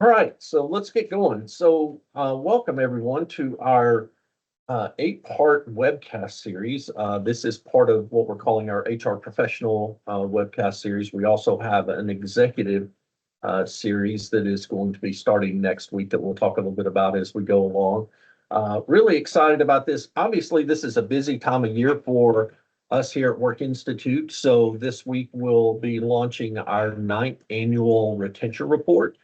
All right, so let's get going. Welcome everyone to our eight-part webcast series. This is part of what we're calling our HR professional webcast series. We also have an executive series that is going to be starting next week that we'll talk a little bit about as we go along. Really excited about this. Obviously, this is a busy time of year for us here at Work Institute. So this week we'll be launching our 9th annual retention report.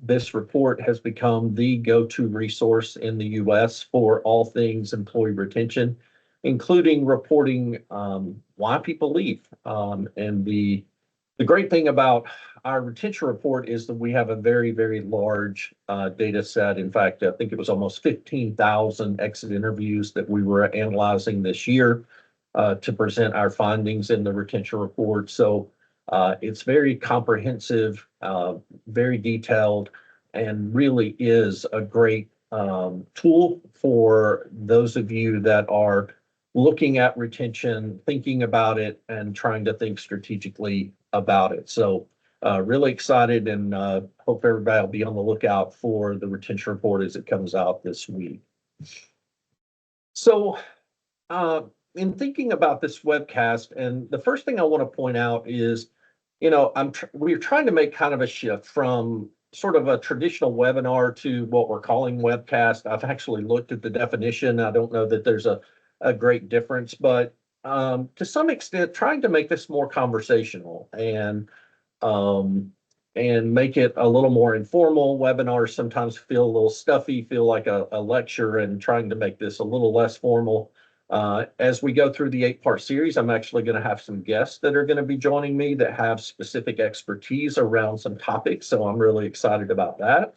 This report has become the go-to resource in the US for all things employee retention, including reporting why people leave. And the great thing about our retention report is that we have a very, very large data set. In fact, I think it was almost 15,000 exit interviews that we were analyzing this year to present our findings in the retention report. So it's very comprehensive, very detailed, and really is a great tool for those of you that are looking at retention, thinking about it, and trying to think strategically about it. So really excited and hope everybody will be on the lookout for the retention report as it comes out this week. So in thinking about this webcast, and the first thing I want to point out is, we're trying to make kind of a shift from sort of a traditional webinar to what we're calling webcast. I've actually looked at the definition. I don't know that there's a great difference, but to some extent, trying to make this more conversational and make it a little more informal. Webinars sometimes feel a little stuffy, feel like a lecture, and trying to make this a little less formal. As we go through the 8-part series, I'm actually going to have some guests that are going to be joining me that have specific expertise around some topics. So I'm really excited about that.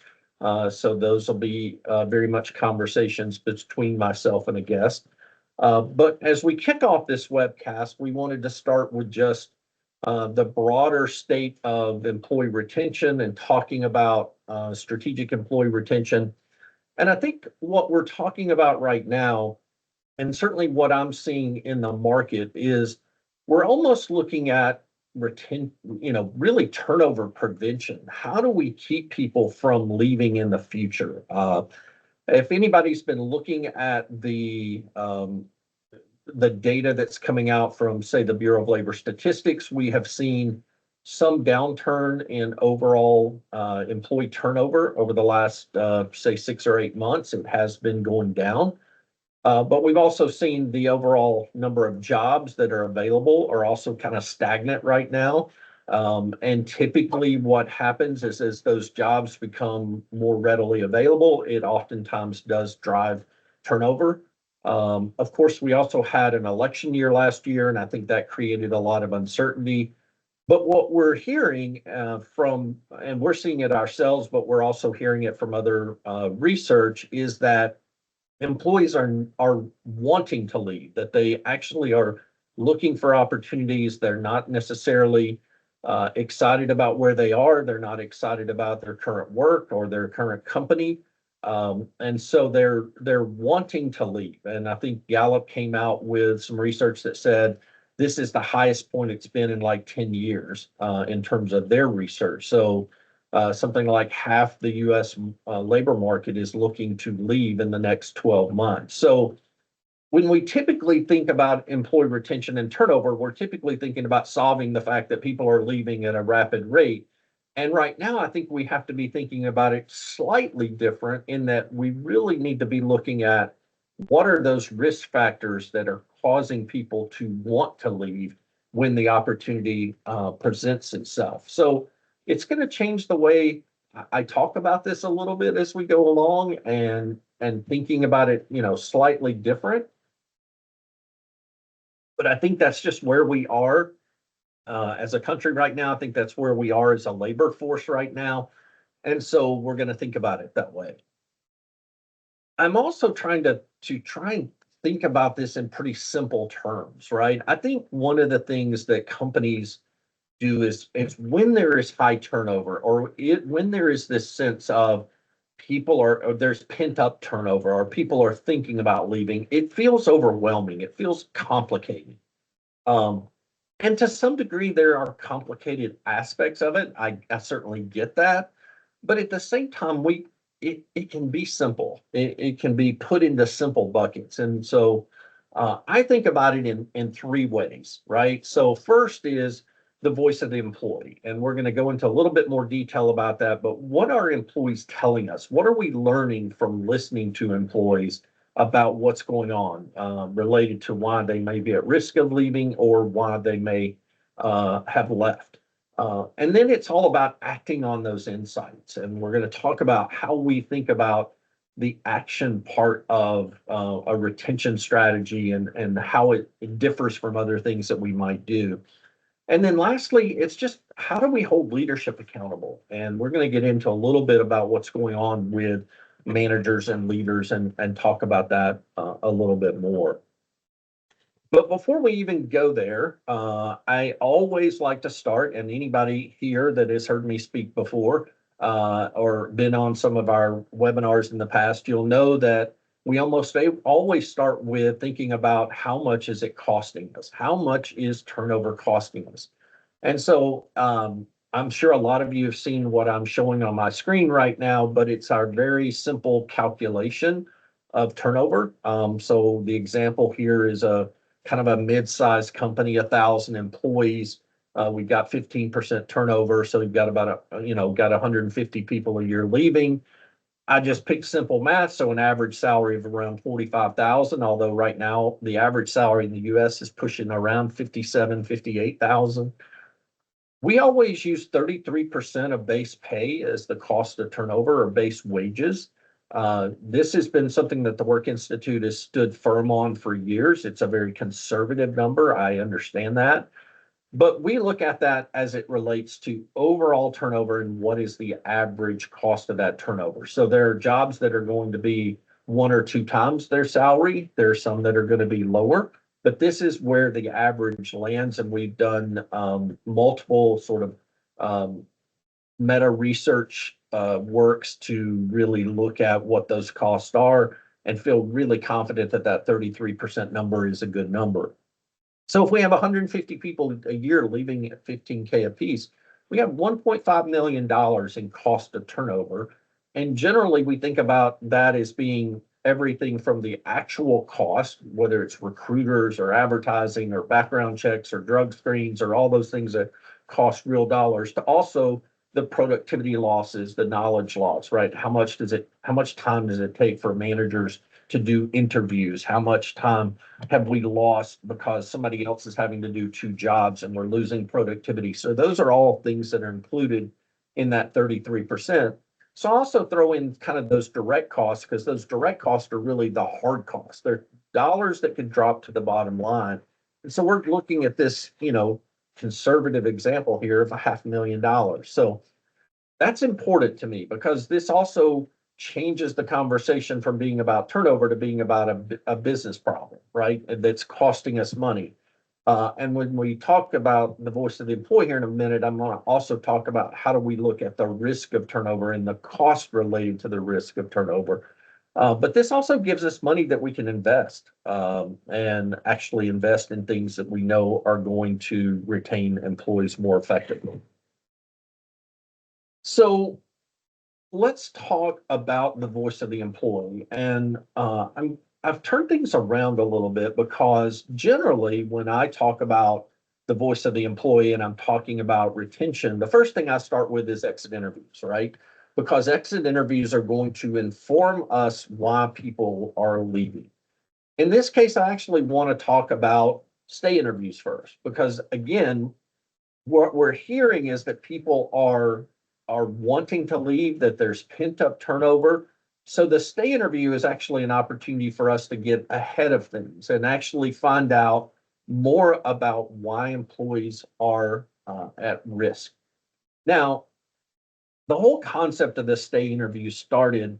So those will be very much conversations between myself and a guest. But as we kick off this webcast, we wanted to start with just the broader state of employee retention and talking about strategic employee retention. And I think what we're talking about right now, and certainly what I'm seeing in the market, is we're almost looking at really turnover prevention. How do we keep people from leaving in the future? If anybody's been looking at the data that's coming out from, say, the Bureau of Labor Statistics, we have seen some downturn in overall employee turnover over the last, say, 6 or 8 months. It has been going down. But we've also seen the overall number of jobs that are available are also kind of stagnant right now. And typically what happens is as those jobs become more readily available, it oftentimes does drive turnover. Of course, we also had an election year last year, and I think that created a lot of uncertainty. But what we're hearing and we're seeing it ourselves, but we're also hearing it from other research, is that employees are wanting to leave, that they actually are looking for opportunities. They're not necessarily excited about where they are. They're not excited about their current work or their current company. And so they're wanting to leave. And I think Gallup came out with some research that said this is the highest point it's been in like 10 years in terms of their research. So something like half the US labor market is looking to leave in the next 12 months. So when we typically think about employee retention and turnover, we're typically thinking about solving the fact that people are leaving at a rapid rate. And right now, I think we have to be thinking about it slightly different in that we really need to be looking at what are those risk factors that are causing people to want to leave when the opportunity presents itself. So it's going to change the way I talk about this a little bit as we go along, and thinking about it, slightly different. But I think that's just where we are as a country right now. I think that's where we are as a labor force right now. And so we're going to think about it that way. I'm also trying to try and think about this in pretty simple terms, right? I think one of the things that companies do is when there is high turnover, or when there is this sense of or there's pent up turnover, or people are thinking about leaving, it feels overwhelming. It feels complicated. And to some degree, there are complicated aspects of it. I certainly get that. But at the same time, it can be simple. It can be put into simple buckets. And so I think about it in three ways, right? So first is the voice of the employee. And we're going to go into a little bit more detail about that. But what are employees telling us? What are we learning from listening to employees about what's going on related to why they may be at risk of leaving or why they may have left? And then it's all about acting on those insights. And we're going to talk about how we think about the action part of a retention strategy and how it differs from other things that we might do. And then lastly, it's just how do we hold leadership accountable? And we're going to get into a little bit about what's going on with managers and leaders and talk about that a little bit more. But before we even go there, I always like to start, and anybody here that has heard me speak before or been on some of our webinars in the past, you'll know that we always start with thinking about how much is it costing us? How much is turnover costing us? And so I'm sure a lot of you have seen what I'm showing on my screen right now, but it's our very simple calculation of turnover. So the example here is a kind of a mid-sized company, 1,000 employees. We've got 15% turnover, so we've got about got 150 people a year leaving. I just picked simple math, so an average salary of around 45,000. Although right now the average salary in the U.S. is pushing around 57, 58,000. We always use 33% of base pay as the cost of turnover or base wages. This has been something that the Work Institute has stood firm on for years. It's a very conservative number. I understand that. But we look at that as it relates to overall turnover and what is the average cost of that turnover. So there are jobs that are going to be one or two times their salary. There are some that are going to be lower, but this is where the average lands. And we've done multiple sort of meta research works to really look at what those costs are and feel really confident that that 33% number is a good number. So if we have 150 people a year leaving at 15K apiece, we have $1.5 million in cost of turnover. And generally, we think about that as being everything from the actual cost, whether it's recruiters or advertising or background checks or drug screens or all those things that cost real dollars, to also the productivity losses, the knowledge loss, right? How much time does it take for managers to do interviews? How much time have we lost because somebody else is having to do two jobs and we're losing productivity? So those are all things that are included in that 33%. So also throw in kind of those direct costs, because those direct costs are really the hard costs. They're dollars that could drop to the bottom line. And so we're looking at this, conservative example here of $500,000. So that's important to me because this also changes the conversation from being about turnover to being about a business problem, right? And that's costing us money. And when we talk about the voice of the employee here in a minute, I'm going to also talk about how do we look at the risk of turnover and the cost related to the risk of turnover. But this also gives us money that we can invest and actually invest in things that we know are going to retain employees more effectively. So let's talk about the voice of the employee. And I've turned things around a little bit because generally when I talk about the voice of the employee and I'm talking about retention, the first thing I start with is exit interviews, right? Because exit interviews are going to inform us why people are leaving. In this case, I actually want to talk about stay interviews first, because again, what we're hearing is that people are wanting to leave, that there's pent up turnover. So the stay interview is actually an opportunity for us to get ahead of things and actually find out more about why employees are at risk. Now, the whole concept of the stay interview started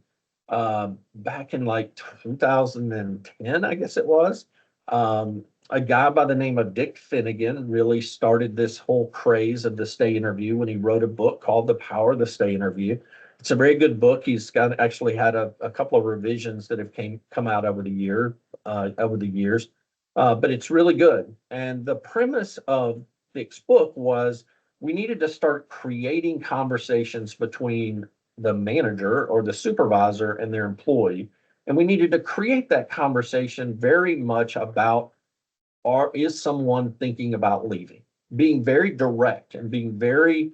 back in like 2010, I guess it was. A guy by the name of Dick Finnegan really started this whole craze of the stay interview when he wrote a book called The Power of the Stay Interview. It's a very good book. He's got actually had a couple of revisions that have come out over the years, but it's really good. And the premise of Dick's book was we needed to start creating conversations between the manager or the supervisor and their employee. And we needed to create that conversation very much about, is someone thinking about leaving? Being very direct and being very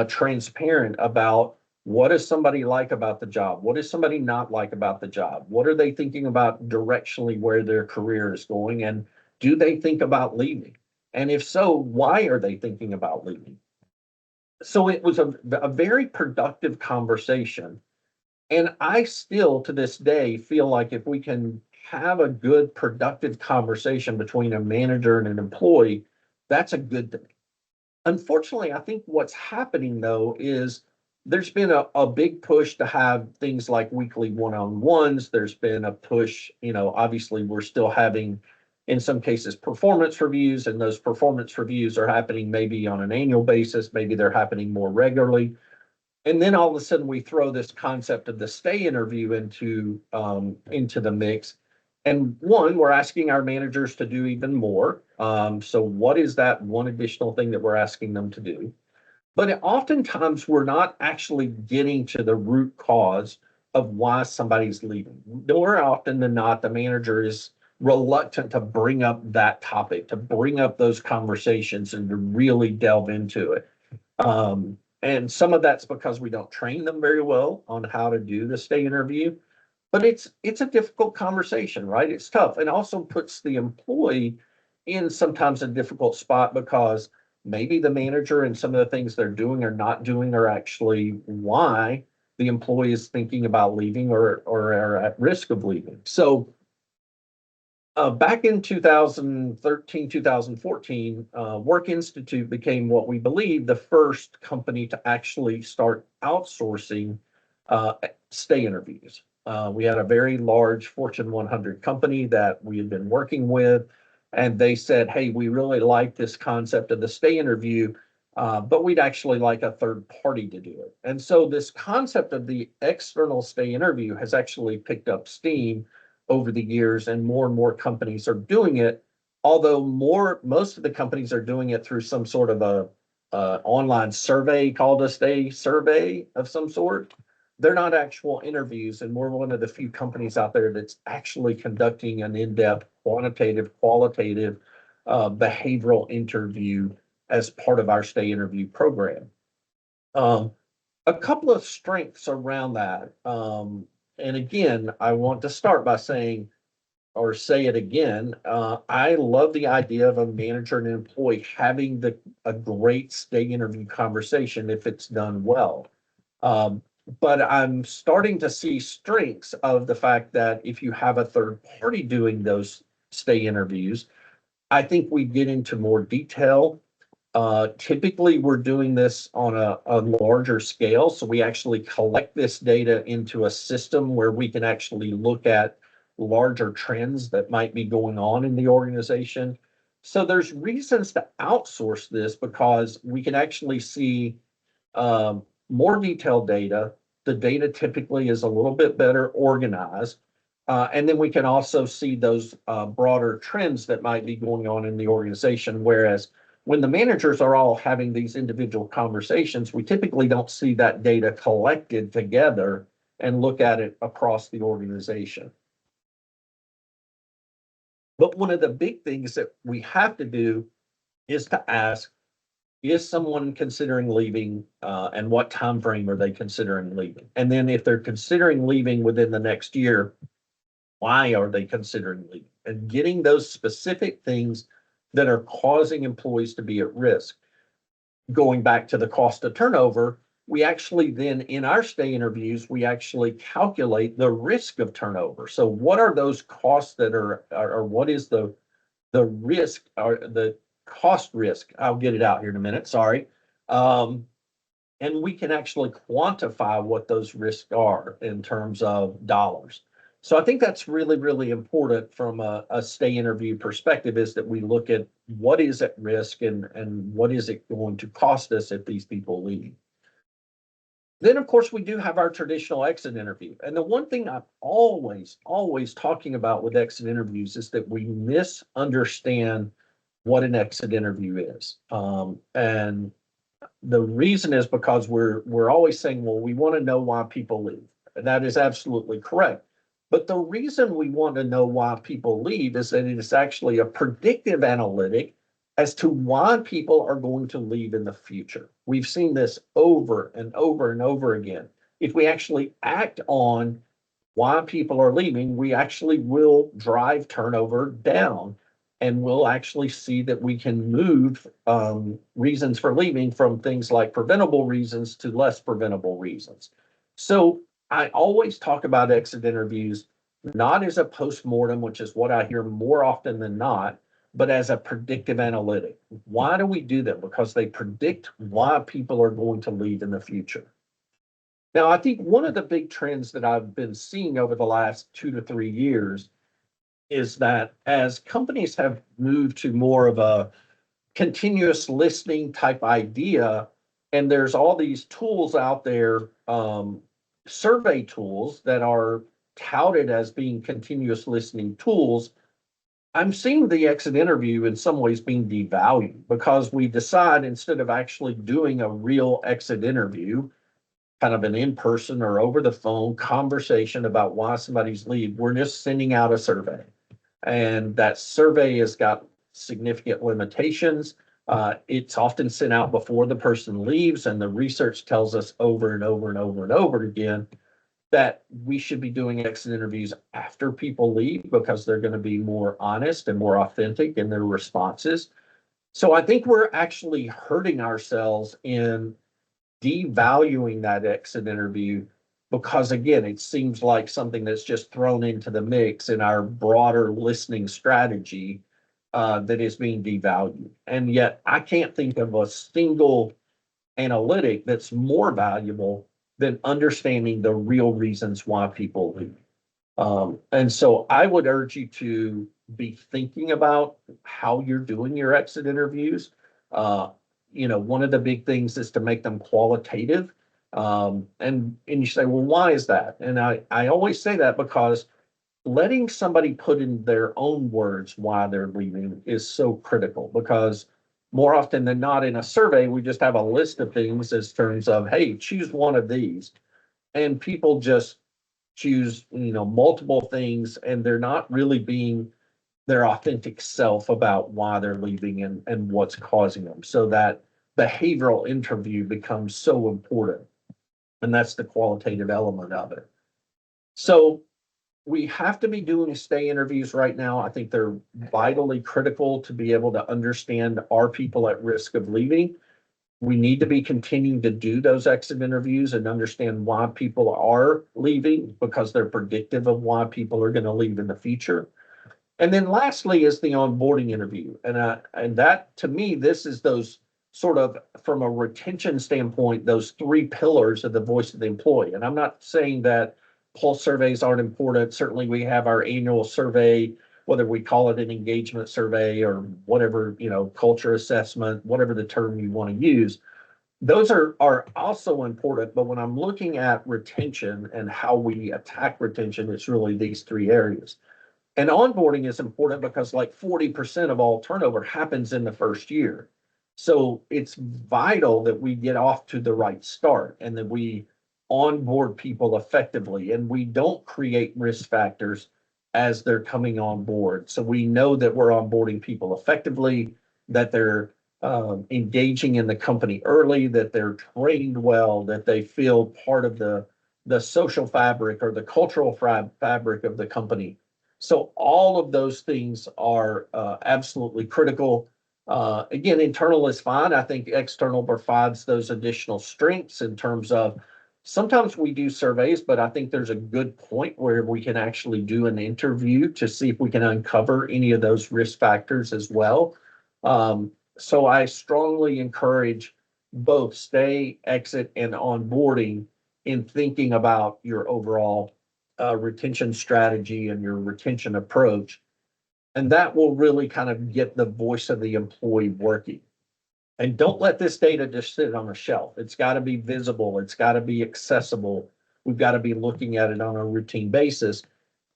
transparent about, what does somebody like about the job? What does somebody not like about the job? What are they thinking about directionally where their career is going? And do they think about leaving? And if so, why are they thinking about leaving? So it was a very productive conversation. And I still, to this day, feel like if we can have a good, productive conversation between a manager and an employee, that's a good thing. Unfortunately, I think what's happening though is there's been a big push to have things like weekly one-on-ones. There's been a push, obviously we're still having, in some cases, performance reviews, and those performance reviews are happening maybe on an annual basis, maybe they're happening more regularly. And then all of a sudden we throw this concept of the stay interview into the mix. And one, we're asking our managers to do even more. So what is that one additional thing that we're asking them to do? But oftentimes we're not actually getting to the root cause of why somebody's leaving. More often than not, the manager is reluctant to bring up that topic, to bring up those conversations and to really delve into it. And some of that's because we don't train them very well on how to do the stay interview. But it's a difficult conversation, right? It's tough, and also puts the employee in sometimes a difficult spot, because maybe the manager and some of the things they're doing or not doing are actually why the employee is thinking about leaving, or are at risk of leaving. So back in 2013, 2014, Work Institute became what we believe the first company to actually start outsourcing stay interviews. We had a very large Fortune 100 company that we had been working with, and they said, hey, we really like this concept of the stay interview, but we'd actually like a third party to do it. And so this concept of the external stay interview has actually picked up steam over the years, and more companies are doing it. Although most of the companies are doing it through some sort of a online survey called a stay survey of some sort. They're not actual interviews, and we're one of the few companies out there that's actually conducting an in-depth, quantitative, qualitative behavioral interview as part of our stay interview program. A couple of strengths around that. And again, I want to start by saying, or say it again, I love the idea of a manager and an employee having a great stay interview conversation if it's done well. But I'm starting to see strengths of the fact that if you have a third party doing those stay interviews, I think we get into more detail. Typically, we're doing this on a larger scale. So we actually collect this data into a system where we can actually look at larger trends that might be going on in the organization. So there's reasons to outsource this, because we can actually see more detailed data. The data typically is a little bit better organized. And then we can also see those broader trends that might be going on in the organization. Whereas when the managers are all having these individual conversations, we typically don't see that data collected together and look at it across the organization. But one of the big things that we have to do is to ask, is someone considering leaving, and what time frame are they considering leaving? And then if they're considering leaving within the next year, why are they considering leaving? And getting those specific things that are causing employees to be at risk. Going back to the cost of turnover, we actually then, in our stay interviews, we actually calculate the risk of turnover. So what are those costs that are, or what is the risk, or the cost risk? I'll get it out here in a minute, sorry. And we can actually quantify what those risks are in terms of dollars. So I think that's really, really important from a stay interview perspective, is that we look at what is at risk, and what is it going to cost us if these people leave. Then, of course, we do have our traditional exit interview. And the one thing I'm always talking about with exit interviews is that we misunderstand what an exit interview is. And The reason is because we're always saying, well, we want to know why people leave. And that is absolutely correct. But the reason we want to know why people leave is that it is actually a predictive analytic as to why people are going to leave in the future. We've seen this over and over and over again. If we actually act on why people are leaving, we actually will drive turnover down, and we'll actually see that we can move reasons for leaving from things like preventable reasons to less preventable reasons. So I always talk about exit interviews not as a postmortem, which is what I hear more often than not, but as a predictive analytic. Why do we do that? Because they predict why people are going to leave in the future. Now, I think one of the big trends that I've been seeing over the last 2 to 3 years is that as companies have moved to more of a continuous listening type idea, and there's all these tools out there, survey tools that are touted as being continuous listening tools, I'm seeing the exit interview in some ways being devalued because we decide instead of actually doing a real exit interview, kind of an in-person or over the phone conversation about why somebody's leave, we're just sending out a survey. And that survey has got significant limitations. It's often sent out before the person leaves, and the research tells us over and over and over and over again that we should be doing exit interviews after people leave because they're going to be more honest and more authentic in their responses. So I think we're actually hurting ourselves in devaluing that exit interview because again, it seems like something that's just thrown into the mix in our broader listening strategy that is being devalued. And yet I can't think of a single analytic that's more valuable than understanding the real reasons why people leave. And so I would urge you to be thinking about how you're doing your exit interviews. Uh, one of the big things is to make them qualitative. And you say, well, why is that? And I always say that because letting somebody put in their own words why they're leaving is so critical because more often than not in a survey, we just have a list of things as terms of, hey, choose one of these. And people just choose, multiple things, and they're not really being their authentic self about why they're leaving and what's causing them. So that behavioral interview becomes so important. And that's the qualitative element of it. So we have to be doing stay interviews right now. I think they're vitally critical to be able to understand are people at risk of leaving. We need to be continuing to do those exit interviews and understand why people are leaving because they're predictive of why people are going to leave in the future. And then lastly is the onboarding interview. And that to me, this is those sort of from a retention standpoint, those three pillars of the voice of the employee. And I'm not saying that pulse surveys aren't important. Certainly we have our annual survey, whether we call it an engagement survey or whatever, culture assessment, whatever the term you want to use. Those are also important, but when I'm looking at retention and how we attack retention, it's really these three areas. And onboarding is important because like 40% of all turnover happens in the first year. So it's vital that we get off to the right start and that we onboard people effectively and we don't create risk factors as they're coming on board. So we know that we're onboarding people effectively, that they're engaging in the company early, that they're trained well, that they feel part of the social fabric or the cultural fabric of the company. So all of those things are absolutely critical. Again, internal is fine. I think external provides those additional strengths in terms of sometimes we do surveys, but I think there's a good point where we can actually do an interview to see if we can uncover any of those risk factors as well. So I strongly encourage both stay, exit, and onboarding in thinking about your overall retention strategy and your retention approach. And that will really kind of get the voice of the employee working. And don't let this data just sit on a shelf. It's got to be visible. It's got to be accessible. We've got to be looking at it on a routine basis.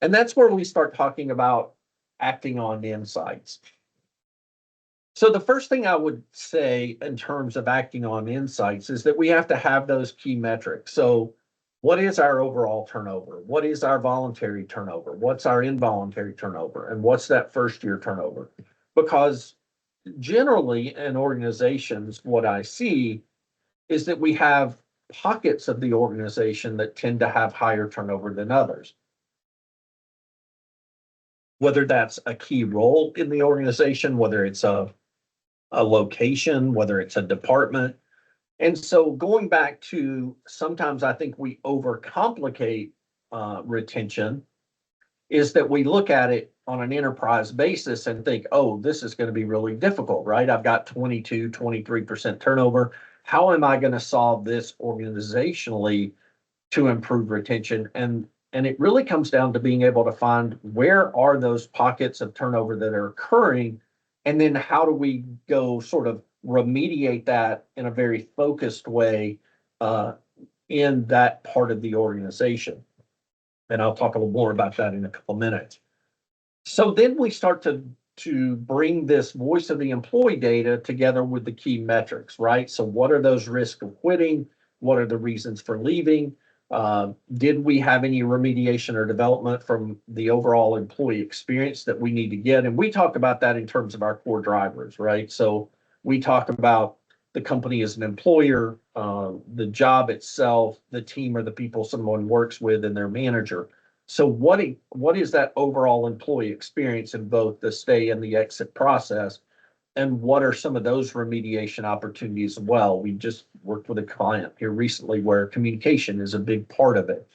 And that's where we start talking about acting on the insights. So the first thing I would say in terms of acting on insights is that we have to have those key metrics. So what is our overall turnover? What is our voluntary turnover? What's our involuntary turnover? And what's that first year turnover? Because generally in organizations, what I see is that we have pockets of the organization that tend to have higher turnover than others. Whether that's a key role in the organization, whether it's a location, whether it's a department. And so going back to sometimes I think we overcomplicate retention is that we look at it on an enterprise basis and think, oh, this is going to be really difficult, right? I've got 22, 23% turnover. How am I going to solve this organizationally to improve retention? And it really comes down to being able to find where are those pockets of turnover that are occurring, and then how do we go sort of remediate that in a very focused way uh, in that part of the organization. And I'll talk a little more about that in a couple of minutes. So then we start to bring this voice of the employee data together with the key metrics, right? So what are those risks of quitting? What are the reasons for leaving? Did we have any remediation or development from the overall employee experience that we need to get? And we talk about that in terms of our core drivers, right? So we talk about the company as an employer, the job itself, the team or the people someone works with, and their manager. So what is that overall employee experience in both the stay and the exit process? And what are some of those remediation opportunities as well? We just worked with a client here recently where communication is a big part of it.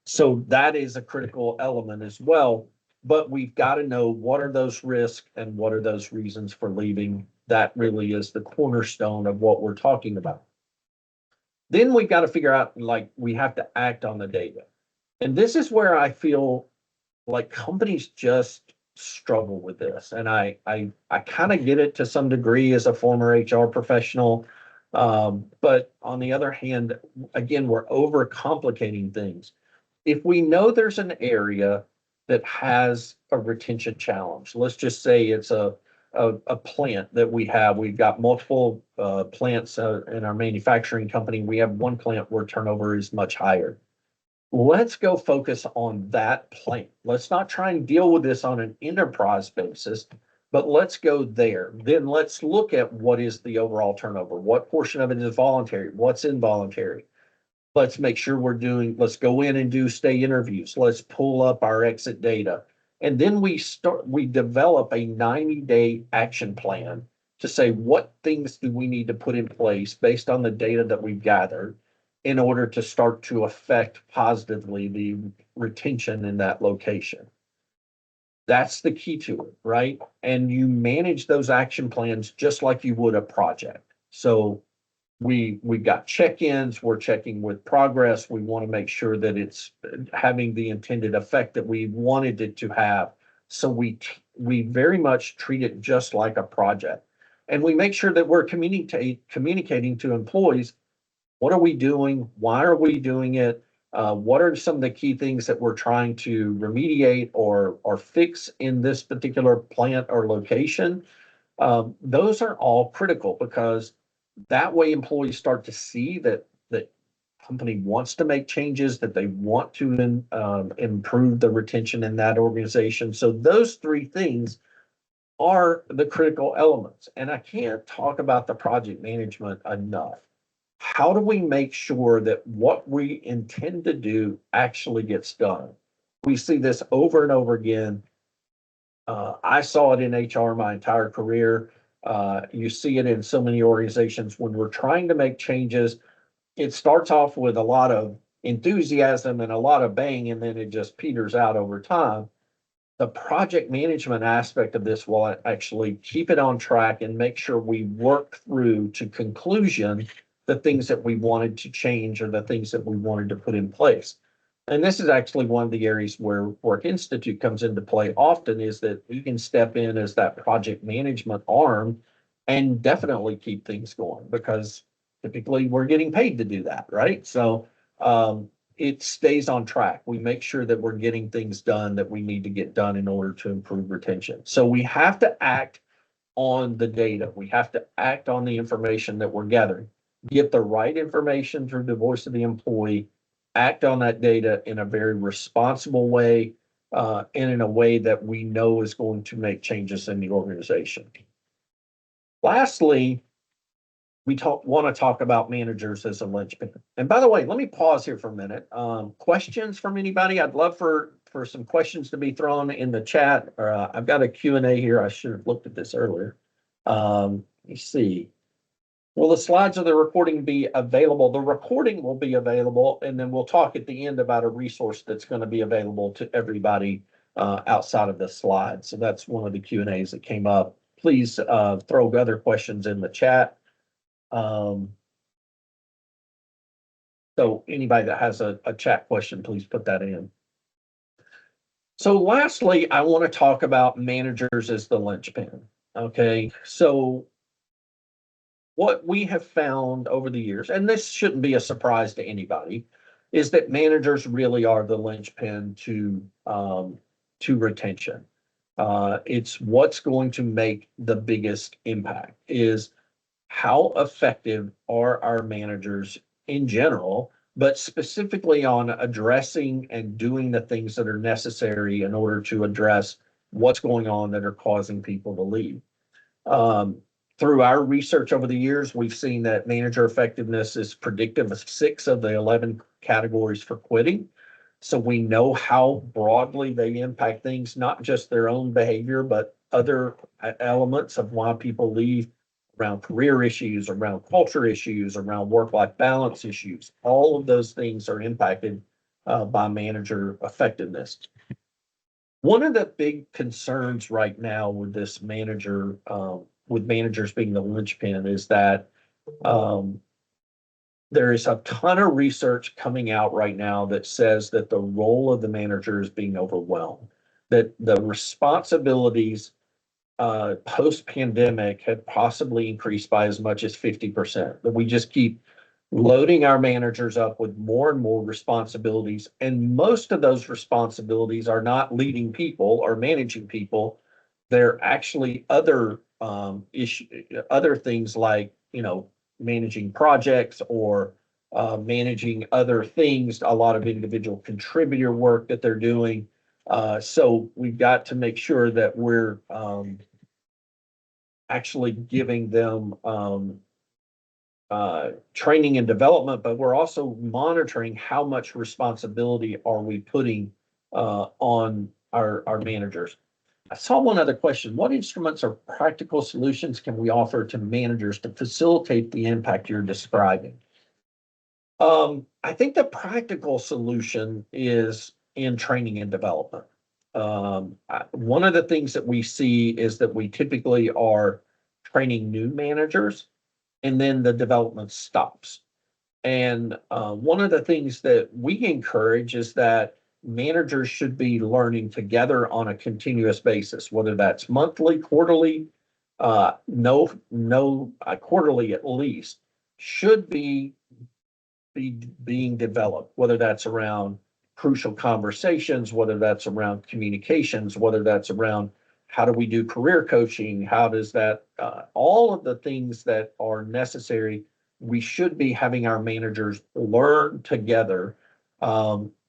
So that is a critical element as well. But we've got to know what are those risks and what are those reasons for leaving. That really is the cornerstone of what we're talking about. Then we've got to figure out, like, we have to act on the data. And this is where I feel like companies just struggle with this. And I kind of get it to some degree as a former HR professional. But on the other hand, again, we're overcomplicating things. If we know there's an area that has a retention challenge, let's just say it's a plant that we have. We've got multiple plants in our manufacturing company. We have one plant where turnover is much higher. Let's go focus on that plant. Let's not try and deal with this on an enterprise basis, but let's go there. Then let's look at what is the overall turnover. What portion of it is voluntary? What's involuntary? Let's make sure let's go in and do stay interviews. Let's pull up our exit data. And then we develop a 90-day action plan to say what things do we need to put in place based on the data that we've gathered in order to start to affect positively the retention in that location. That's the key to it, right? And you manage those action plans just like you would a project. So we've got check-ins, we're checking with progress. We want to make sure that it's having the intended effect that we wanted it to have. So we very much treat it just like a project. And we make sure that we're communicating to employees, what are we doing? Why are we doing it? What are some of the key things that we're trying to remediate or fix in this particular plant or location? Those are all critical because that way employees start to see that company wants to make changes, that they want to improve the retention in that organization. So those three things are the critical elements. And I can't talk about the project management enough. How do we make sure that what we intend to do actually gets done? We see this over and over again. I saw it in HR my entire career. You see it in so many organizations when we're trying to make changes. It starts off with a lot of enthusiasm and a lot of bang, and then it just peters out over time. The project management aspect of this will actually keep it on track and make sure we work through to conclusion the things that we wanted to change or the things that we wanted to put in place. And this is actually one of the areas where Work Institute comes into play often, is that we can step in as that project management arm and definitely keep things going because typically we're getting paid to do that, right? So it stays on track. We make sure that we're getting things done that we need to get done in order to improve retention. So we have to act on the data. We have to act on the information that we're gathering. Get the right information through the voice of the employee, act on that data in a very responsible way, and in a way that we know is going to make changes in the organization. Lastly, we want to talk about managers as a linchpin. And by the way, let me pause here for a minute. Questions from anybody? I'd love for some questions to be thrown in the chat. I've got a Q&A here. I should have looked at this earlier. Let me see. Will the slides of the recording be available? The recording will be available, and then we'll talk at the end about a resource that's going to be available to everybody outside of the slides. So that's one of the Q&As that came up. Please throw other questions in the chat. So anybody that has a chat question, please put that in. So lastly, I want to talk about managers as the linchpin. Okay, so what we have found over the years, and this shouldn't be a surprise to anybody, is that managers really are the linchpin to retention. It's what's going to make the biggest impact is how effective are our managers in general, but specifically on addressing and doing the things that are necessary in order to address what's going on that are causing people to leave. Through our research over the years, we've seen that manager effectiveness is predictive of 6 of the 11 categories for quitting. So we know how broadly they impact things, not just their own behavior, but other elements of why people leave, around career issues, around culture issues, around work-life balance issues. All of those things are impacted by manager effectiveness. One of the big concerns right now with this manager, with managers being the linchpin, is that there is a ton of research coming out right now that says that the role of the manager is being overwhelmed, that the responsibilities post-pandemic had possibly increased by as much as 50%, that we just keep loading our managers up with more and more responsibilities. And most of those responsibilities are not leading people or managing people. They're actually other other things like, managing projects or managing other things, a lot of individual contributor work that they're doing. So we've got to make sure that we're actually giving them training and development, but we're also monitoring how much responsibility are we putting on our managers. I saw one other question. What instruments or practical solutions can we offer to managers to facilitate the impact you're describing? I think the practical solution is in training and development. One of the things that we see is that we typically are training new managers and then the development stops. And one of the things that we encourage is that managers should be learning together on a continuous basis, whether that's monthly, quarterly, quarterly at least, should be being developed, whether that's around crucial conversations, whether that's around communications, whether that's around how do we do career coaching, how does that, all of the things that are necessary, we should be having our managers learn together.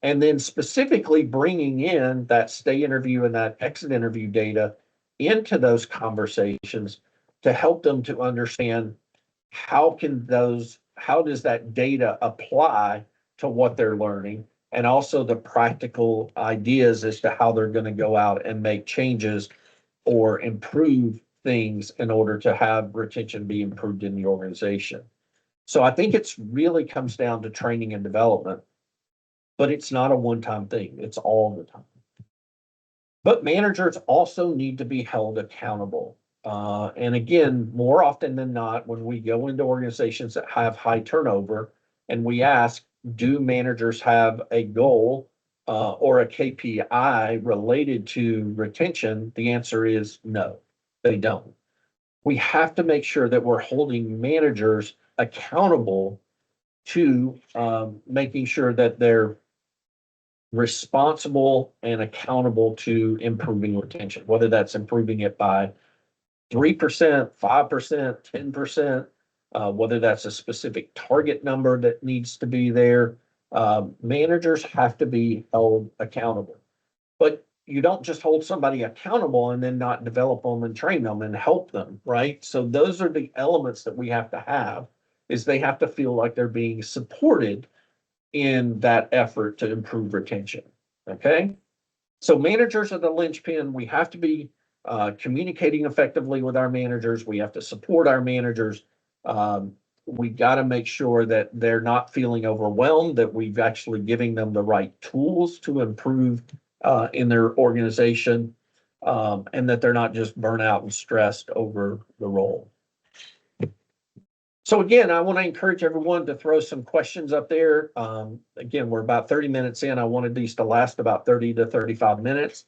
And then specifically bringing in that stay interview and that exit interview data into those conversations to help them to understand how does that data apply to what they're learning, and also the practical ideas as to how they're going to go out and make changes or improve things in order to have retention be improved in the organization. So I think it's really comes down to training and development, but it's not a one-time thing. It's all the time. But managers also need to be held accountable. And again, more often than not, when we go into organizations that have high turnover and we ask, do managers have a goal or a KPI related to retention? The answer is no, they don't. We have to make sure that we're holding managers accountable to making sure that they're responsible and accountable to improving retention, whether that's improving it by 3%, 5%, 10%, whether that's a specific target number that needs to be there. Managers have to be held accountable. But you don't just hold somebody accountable and then not develop them and train them and help them, right? So those are the elements that we have to have, is they have to feel like they're being supported in that effort to improve retention. Okay. So managers are the linchpin. We have to be communicating effectively with our managers. We have to support our managers. We got to make sure that they're not feeling overwhelmed, that we've actually giving them the right tools to improve in their organization, and that they're not just burnt out and stressed over the role. So again, I want to encourage everyone to throw some questions up there. Again, we're about 30 minutes in. I wanted these to last about 30 to 35 minutes.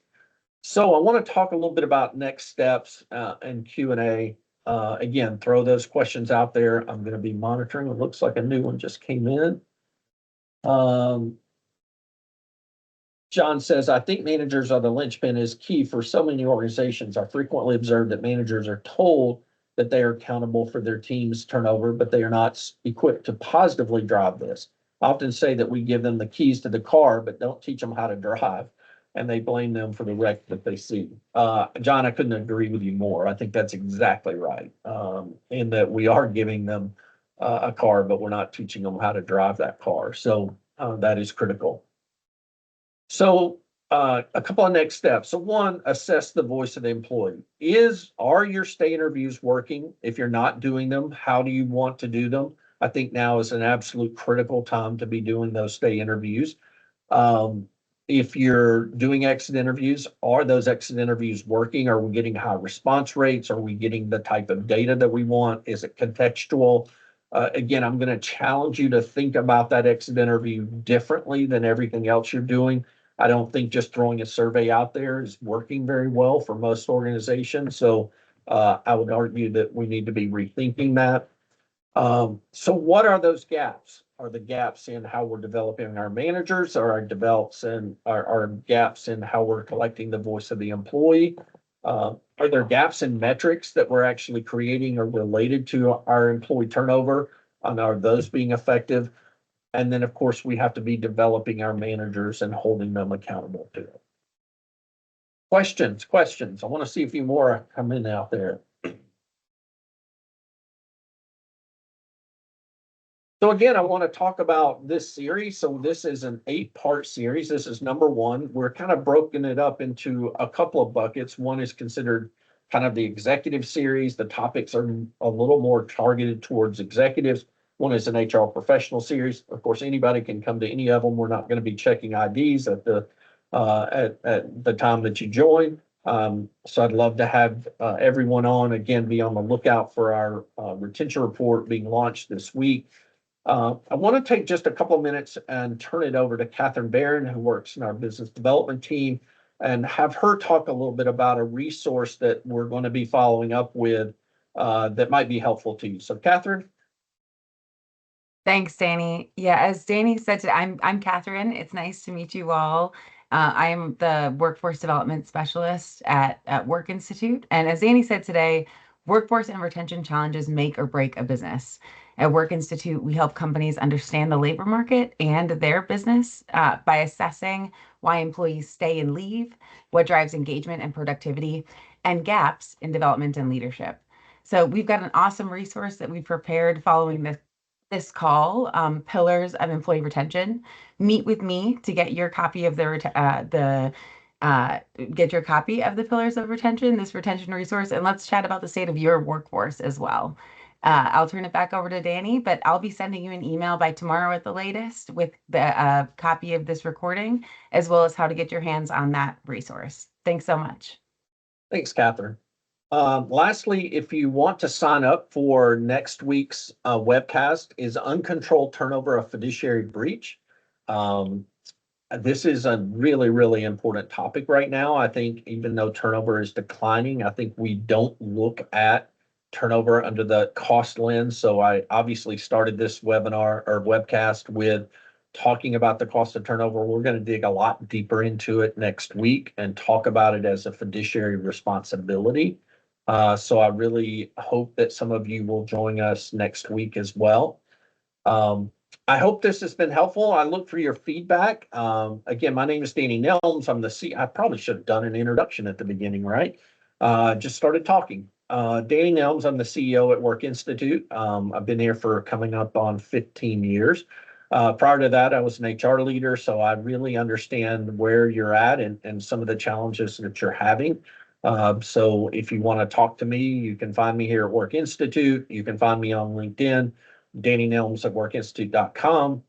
So I want to talk a little bit about next steps and Q&A. Again, throw those questions out there. I'm going to be monitoring. It looks like a new one just came in. John says, I think managers are the linchpin is key for so many organizations. I frequently observe that managers are told that they are accountable for their team's turnover, but they are not equipped to positively drive this. I often say that we give them the keys to the car, but don't teach them how to drive, and they blame them for the wreck that they see. John, I couldn't agree with you more. I think that's exactly right, in that we are giving them a car, but we're not teaching them how to drive that car. So that is critical. So a couple of next steps. So one, assess the voice of the employee. Are your stay interviews working? If you're not doing them, how do you want to do them? I think now is an absolute critical time to be doing those stay interviews. If you're doing exit interviews, are those exit interviews working? Are we getting high response rates? Are we getting the type of data that we want? Is it contextual? Again, I'm going to challenge you to think about that exit interview differently than everything else you're doing. I don't think just throwing a survey out there is working very well for most organizations. So I would argue that we need to be rethinking that. So what are those gaps? Are the gaps in how we're developing our managers? Are our gaps in how we're collecting the voice of the employee? Are there gaps in metrics that we're actually creating or related to our employee turnover? And are those being effective? And then, of course, we have to be developing our managers and holding them accountable to it. Questions. I want to see a few more come in out there. So again, I want to talk about this series. So this is an 8-part series. This is number 1. We're kind of broken it up into a couple of buckets. One is considered kind of the executive series. The topics are a little more targeted towards executives. One is an HR professional series. Of course, anybody can come to any of them. We're not going to be checking IDs at the time that you join. So I'd love to have everyone on. Again, be on the lookout for our retention report being launched this week. I want to take just a couple of minutes and turn it over to Catherine Barron, who works in our business development team, and have her talk a little bit about a resource that we're going to be following up with that might be helpful to you. So Catherine. Thanks, Danny. Yeah, as Danny said today, I'm Catherine. It's nice to meet you all. I'm the workforce development specialist at Work Institute. And as Danny said today, workforce and retention challenges make or break a business. At Work Institute, we help companies understand the labor market and their business by assessing why employees stay and leave, what drives engagement and productivity, and gaps in development and leadership. So we've got an awesome resource that we prepared following this call, Pillars of Employee Retention. Meet with me to get your copy of the Pillars of Retention, this retention resource, and let's chat about the state of your workforce as well. I'll turn it back over to Danny, but I'll be sending you an email by tomorrow at the latest with the copy of this recording, as well as how to get your hands on that resource. Thanks so much. Thanks, Catherine. Lastly, if you want to sign up for next week's webcast, is Uncontrolled Turnover a Fiduciary Breach? This is a really, really important topic right now. I think even though turnover is declining, I think we don't look at turnover under the cost lens. So I obviously started this webinar or webcast with talking about the cost of turnover. We're going to dig a lot deeper into it next week and talk about it as a fiduciary responsibility. So I really hope that some of you will join us next week as well. Um, I hope this has been helpful. I look for your feedback. Again, my name is Danny Nelms. I'm the I probably should have done an introduction at the beginning, right? Just started talking. Danny Nelms, I'm the CEO at Work Institute. I've been here for coming up on 15 years. Prior to that, I was an HR leader, so I really understand where you're at and some of the challenges that you're having. So if you want to talk to me, you can find me here at Work Institute. You can find me on LinkedIn. Danny Nelms at workinstitute.com.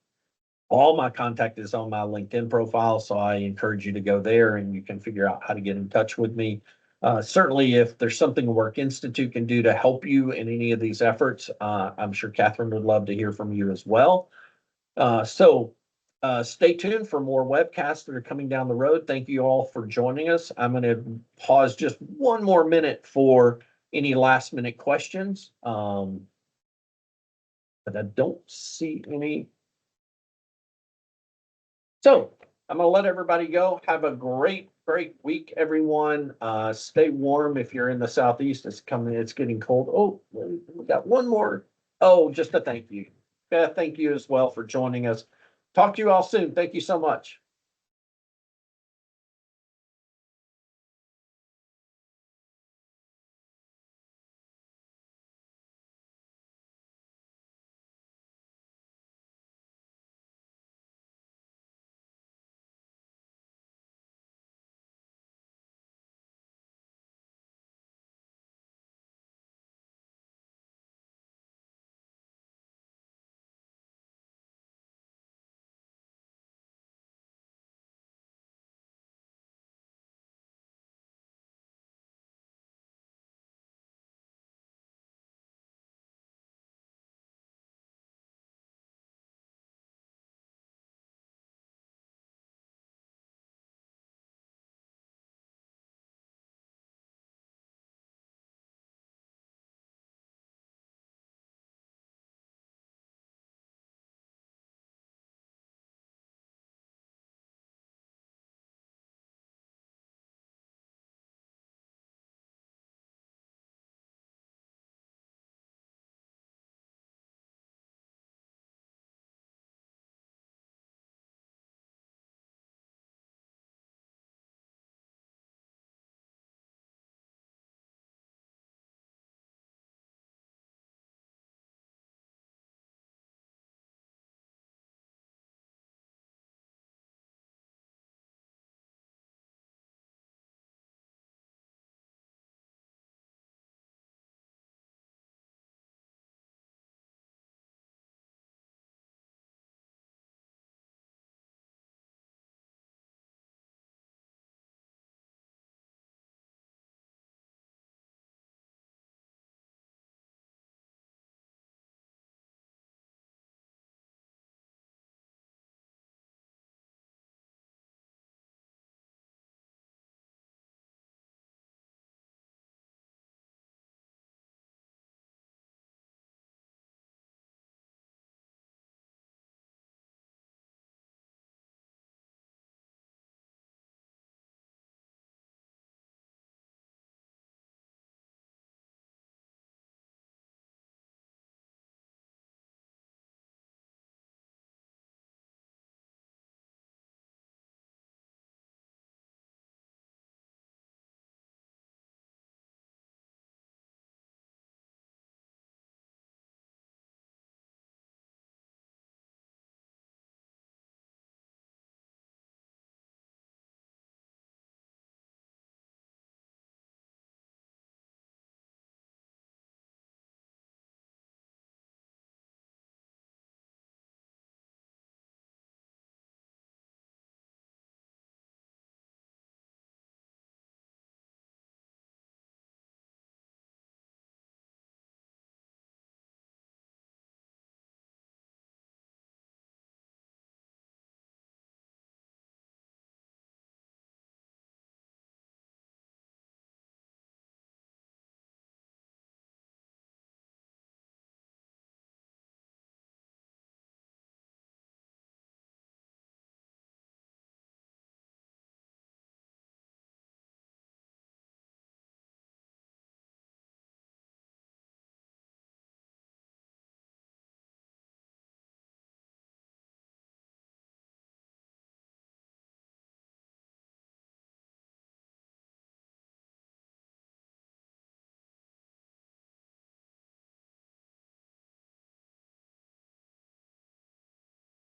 All my contact is on my LinkedIn profile, so I encourage you to go there and you can figure out how to get in touch with me. Certainly, if there's something Work Institute can do to help you in any of these efforts, I'm sure Catherine would love to hear from you as well. Stay tuned for more webcasts that are coming down the road. Thank you all for joining us. I'm going to pause just one more minute for any last minute questions. But I don't see any. So I'm going to let everybody go. Have a great, great week, everyone. Stay warm if you're in the southeast. It's coming. It's getting cold. Oh, we got one more. Oh, just a thank you. Thank you as well for joining us. Talk to you all soon. Thank you so much.